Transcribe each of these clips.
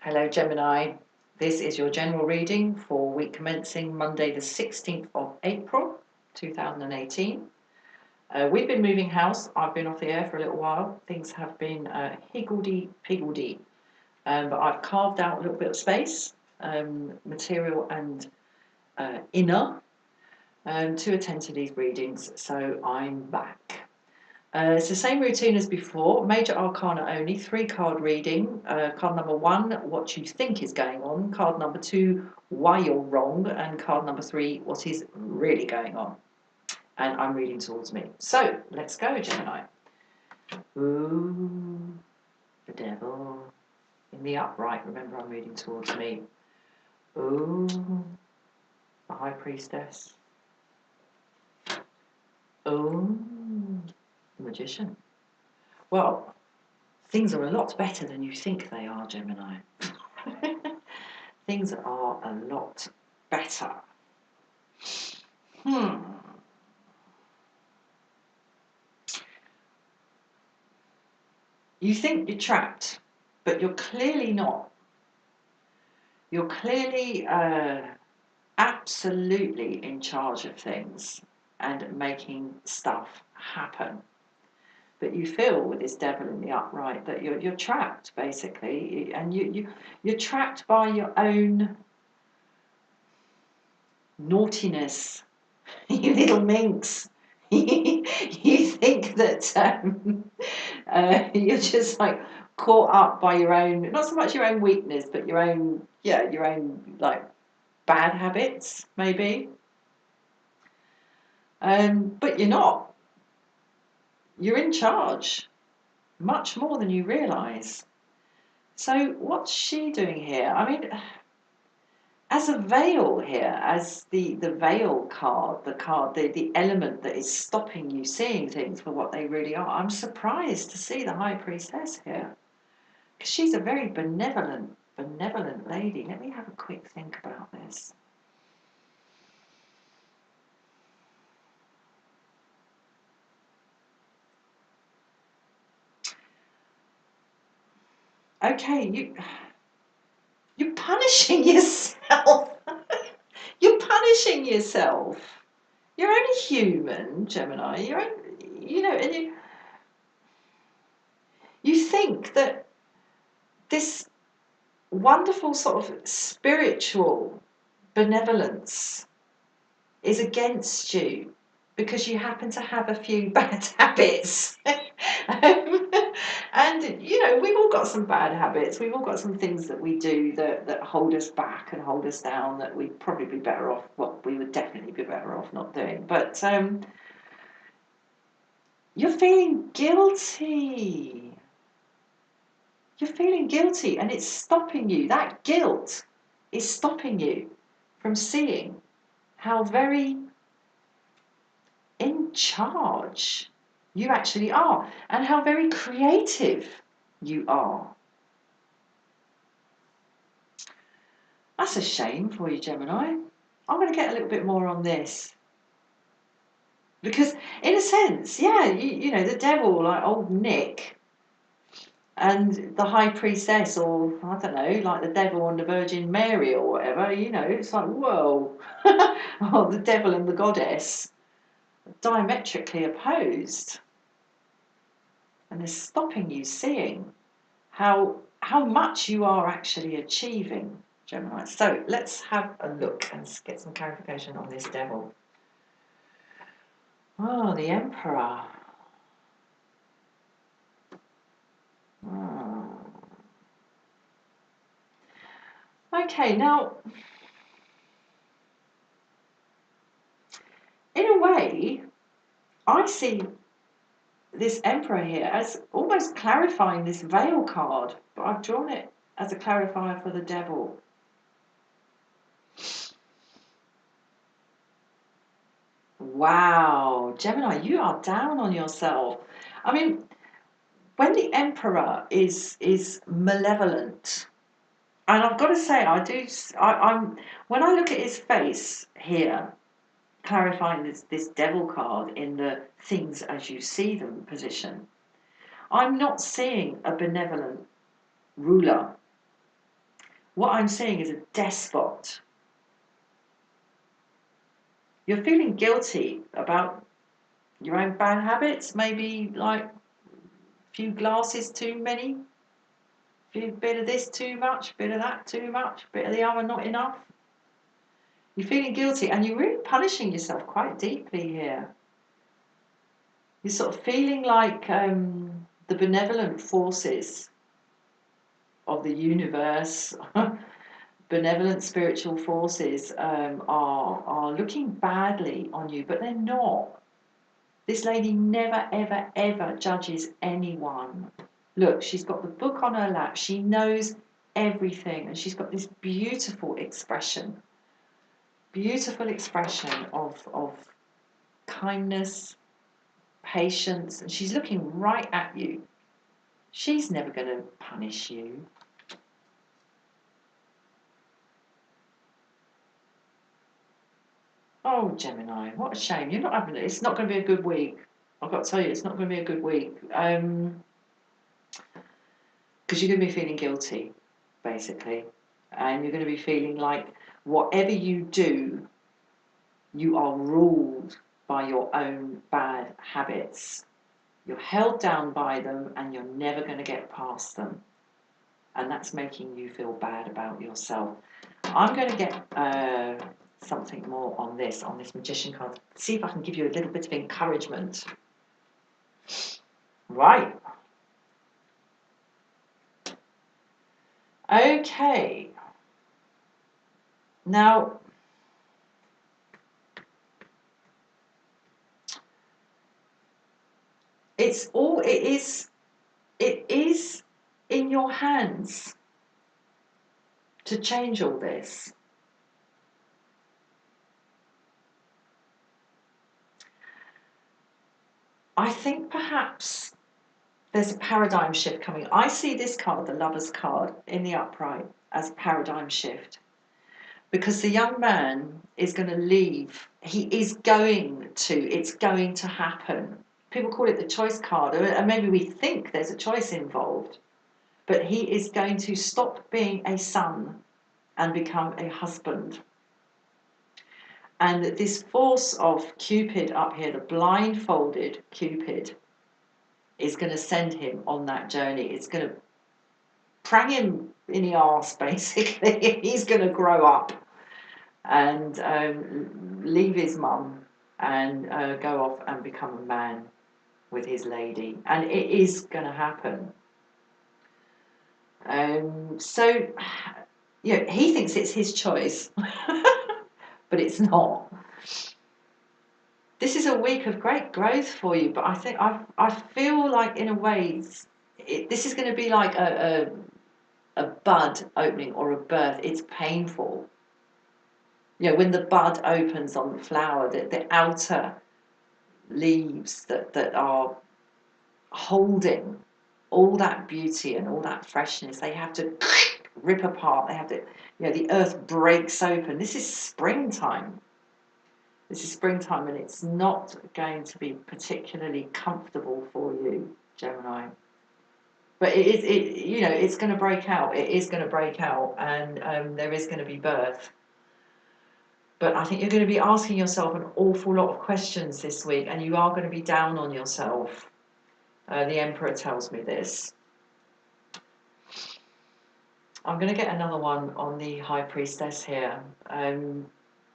Hello Gemini, this is your general reading for week commencing Monday the 16th of April 2018. We've been moving house. I've been off the air for a little while. Things have been higgledy-piggledy, but I've carved out a little bit of space, material and inner, to attend to these readings, so I'm back. It's the same routine as before, major arcana only, 3-card reading. Card number 1, what you think is going on. Card number 2, why you're wrong. And card number 3, what is really going on. And I'm reading towards me. So, let's go, Gemini. Ooh, the devil. In the upright, remember I'm reading towards me. Ooh, the high priestess. Ooh, the magician. Well, things are a lot better than you think they are, Gemini. Things are a lot better. You think you're trapped, but you're clearly not. You're clearly absolutely in charge of things and making stuff happen. But you feel with this devil in the upright that you're trapped, basically, and you're trapped by your own naughtiness. You little minx. You think that you're just like caught up by your own, not so much your own weakness, but your own like bad habits, maybe. But you're not. You're in charge, much more than you realise. So what's she doing here? I mean, as a veil here, as the veil card, the element that is stopping you seeing things for what they really are, I'm surprised to see the high priestess here, because she's a very benevolent lady. Let me have a quick think about this. Okay, you're punishing yourself. You're punishing yourself. You're only human, Gemini. You're only, and you think that this wonderful sort of spiritual benevolence is against you because you happen to have a few bad habits. And we've all got some bad habits. We've all got some things that we do that hold us back and hold us down, that we'd probably be better off, well, we would definitely be better off not doing. But you're feeling guilty. You're feeling guilty, and it's stopping you. That guilt is stopping you from seeing how very in charge you actually are and how very creative you are. That's a shame for you, Gemini. I'm going to get a little bit more on this. Because, in a sense, yeah, the devil, like old Nick, and the high priestess, or I don't know, like the devil and the Virgin Mary or whatever, it's like, whoa. Oh, the devil and the goddess, diametrically opposed. And they're stopping you seeing how much you are actually achieving, Gemini. So let's have a look and get some clarification on this devil. Oh, the Emperor. Okay, now, in a way, I see this Emperor here as almost clarifying this veil card, but I've drawn it as a clarifier for the devil. Wow, Gemini, you are down on yourself. I mean, when the Emperor is malevolent, and I've got to say, I'm when I look at his face here, clarifying this devil card in the things as you see them position, I'm not seeing a benevolent ruler. What I'm seeing is a despot. You're feeling guilty about your own bad habits, maybe like a few glasses too many, a bit of this too much, bit of that too much, bit of the other not enough. You're feeling guilty and you're really punishing yourself quite deeply here. You're sort of feeling like the benevolent forces of the universe, benevolent spiritual forces are looking badly on you, but they're not. This lady never, ever, ever judges anyone. Look, she's got the book on her lap. She knows everything, and she's got this beautiful expression of kindness, patience, and she's looking right at you. She's never going to punish you. Oh, Gemini, what a shame. You're not having it. It's not going to be a good week. I've got to tell you, it's not going to be a good week. Because you're going to be feeling guilty, basically. And you're going to be feeling like whatever you do, you are ruled by your own bad habits. You're held down by them and you're never going to get past them. And that's making you feel bad about yourself. I'm going to get something more on this Magician card. See if I can give you a little bit of encouragement. Right. Okay. Now, it is in your hands to change all this. I think perhaps there's a paradigm shift coming. I see this card, the Lover's card, in the upright as a paradigm shift. Because the young man is going to leave. It's going to happen. People call it the choice card, and maybe we think there's a choice involved. But he is going to stop being a son and become a husband. And this force of Cupid up here, the blindfolded Cupid, is going to send him on that journey. It's going to prang him in the arse, basically. He's going to grow up and leave his mum and go off and become a man with his lady. And it is going to happen. So, he thinks it's his choice, but it's not. This is a week of great growth for you, but I feel like in a way this is going to be like a bud opening or a birth. It's painful. When the bud opens on the flower, the outer leaves that are holding all that beauty and all that freshness, they have to rip apart. They have to, the earth breaks open. This is springtime. And it's not going to be particularly comfortable for you, Gemini. But it's going to break out. It is going to break out, and there is going to be birth. But I think you're going to be asking yourself an awful lot of questions this week, and you are going to be down on yourself. The Emperor tells me this. I'm going to get another one on the High Priestess here.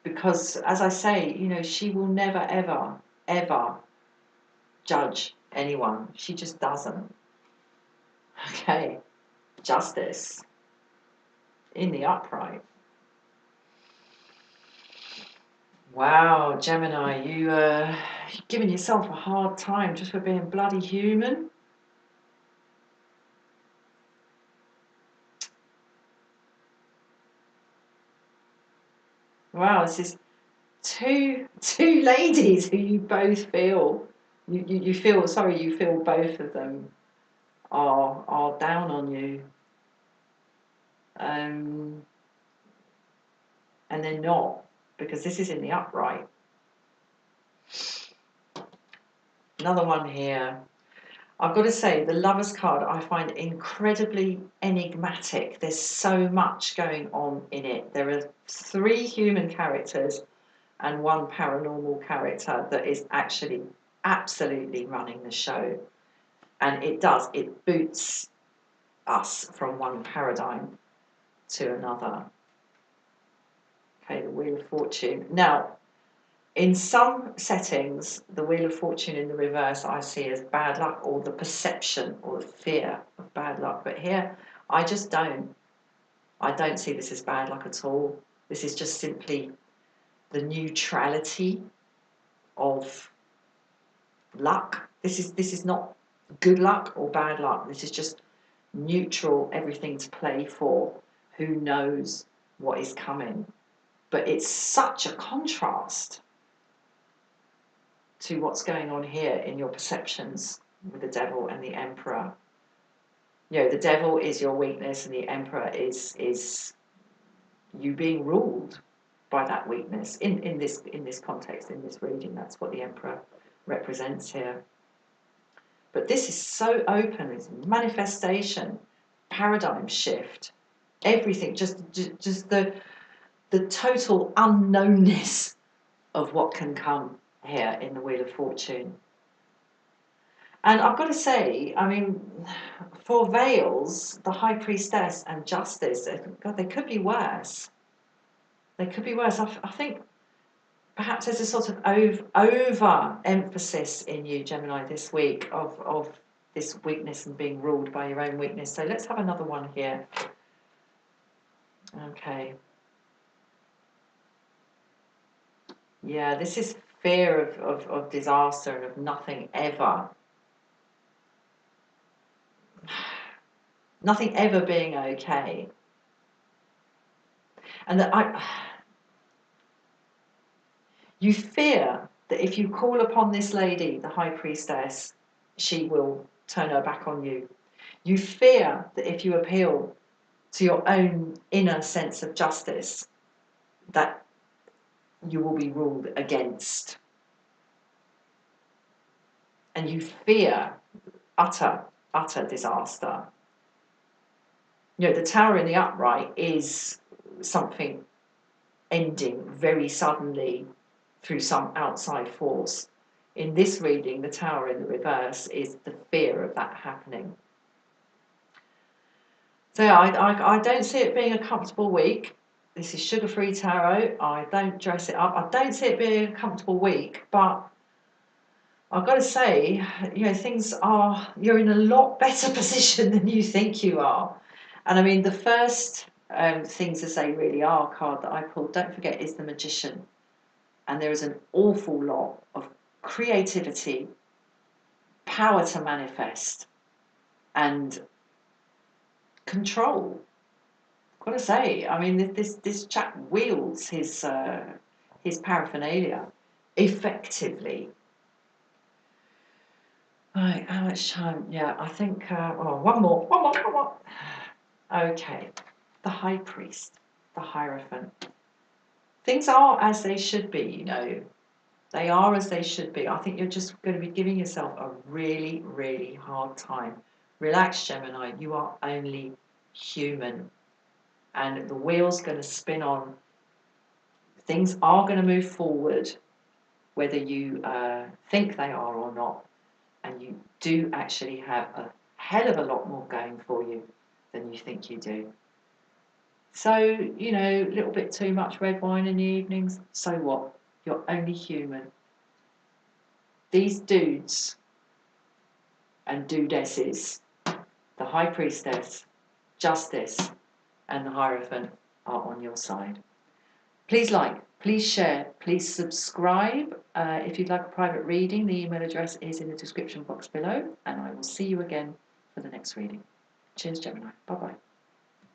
Because, as I say, she will never, ever, ever judge anyone. She just doesn't. Okay. Justice. In the upright. Wow, Gemini, you're giving yourself a hard time just for being bloody human. Wow, this is two ladies who you both feel you feel both of them are down on you, and they're not, because this is in the upright. Another one here. I've got to say, the Lovers card I find incredibly enigmatic. There's so much going on in it. There are 3 human characters and 1 paranormal character that is actually absolutely running the show. And it boots us from one paradigm to another. Okay, the Wheel of Fortune. Now, in some settings, the Wheel of Fortune in the reverse I see as bad luck, or the perception or the fear of bad luck. But here, I just don't. I don't see this as bad luck at all. This is just simply the neutrality of luck. This is not good luck or bad luck. This is just neutral, everything to play for. Who knows what is coming? But it's such a contrast to what's going on here in your perceptions with the Devil and the Emperor. You know, the Devil is your weakness, and the Emperor is you being ruled by that weakness. In this context, in this reading, that's what the Emperor represents here. But this is so open. It's manifestation, paradigm shift, everything. Just the total unknownness of what can come here in the Wheel of Fortune. And I've got to say, I mean, for Veils, the High Priestess and Justice, God, they could be worse. They could be worse. I think perhaps there's a sort of over emphasis in you, Gemini, this week of this weakness and being ruled by your own weakness. So let's have another one here. Okay. Yeah, this is fear of disaster and of nothing ever. Nothing ever being okay. And that you fear that if you call upon this lady, the High Priestess, she will turn her back on you. You fear that if you appeal to your own inner sense of justice, that you will be ruled against. And you fear utter disaster. You know, the Tower in the upright is something ending very suddenly through some outside force. In this reading, the Tower in the reverse is the fear of that happening. So I don't see it being a comfortable week. This is sugar-free tarot. I don't dress it up. I don't see it being a comfortable week, but I've got to say, you know, you're in a lot better position than you think you are. And I mean, the first things as they really are card that I pulled, don't forget, is the Magician. And there is an awful lot of creativity, power to manifest, and control. I've got to say, I mean, this chap wields his paraphernalia effectively. Right, how much time? Yeah, I think, one more. Okay, the High Priest, the Hierophant. Things are as they should be, you know. They are as they should be. I think you're just going to be giving yourself a really, really hard time. Relax, Gemini. You are only human. And the wheel's going to spin on. Things are going to move forward, whether you think they are or not. And you do actually have a hell of a lot more going for you than you think you do. So, you know, a little bit too much red wine in the evenings, so what? You're only human. These dudes and dudesses, the High Priestess, Justice, and the Hierophant are on your side. Please like, please share, please subscribe. If you'd like a private reading, the email address is in the description box below, and I will see you again for the next reading. Cheers, Gemini. Bye-bye.